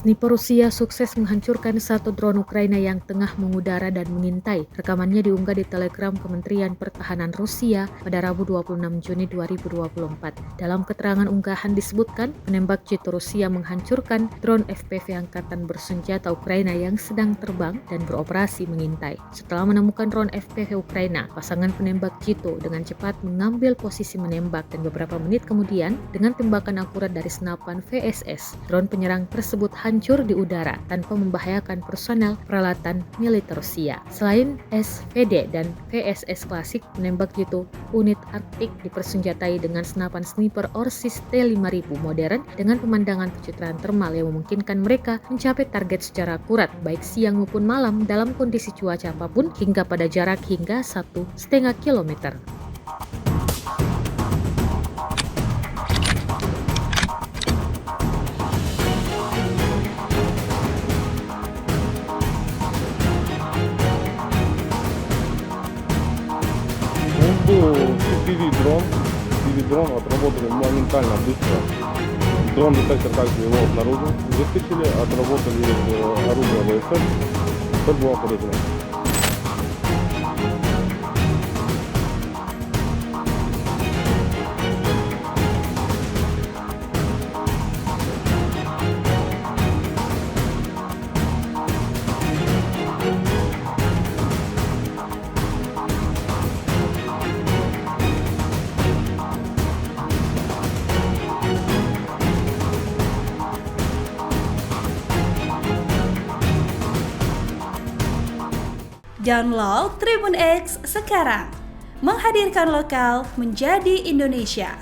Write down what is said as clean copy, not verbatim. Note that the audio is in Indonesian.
Sniper Rusia sukses menghancurkan satu drone Ukraina yang tengah mengudara dan mengintai. Rekamannya diunggah di Telegram Kementerian Pertahanan Rusia pada Rabu 26 Juni 2024. Dalam keterangan unggahan disebutkan, penembak jitu Rusia menghancurkan drone FPV Angkatan Bersenjata Ukraina yang sedang terbang dan beroperasi mengintai. Setelah menemukan drone FPV Ukraina, pasangan penembak jitu dengan cepat mengambil posisi menembak dan beberapa menit kemudian, dengan tembakan akurat dari senapan VSS, drone penyerang tersebut hancur di udara tanpa membahayakan personel peralatan militer Rusia. Selain SVD dan VSS klasik, penembak jitu unit Arktik dipersenjatai dengan senapan sniper Orsis T-5000 modern dengan pemandangan pencitraan termal yang memungkinkan mereka mencapai target secara akurat baik siang maupun malam dalam kondisi cuaca apapun hingga pada jarak hingga 1,5 kilometer. Был FPV-дрон отработали моментально, быстро. Дрон-детектор также его обнаружил, выскочили, отработали оружие ВСС, цель была подойдена. Download Tribun X sekarang, menghadirkan lokal menjadi Indonesia.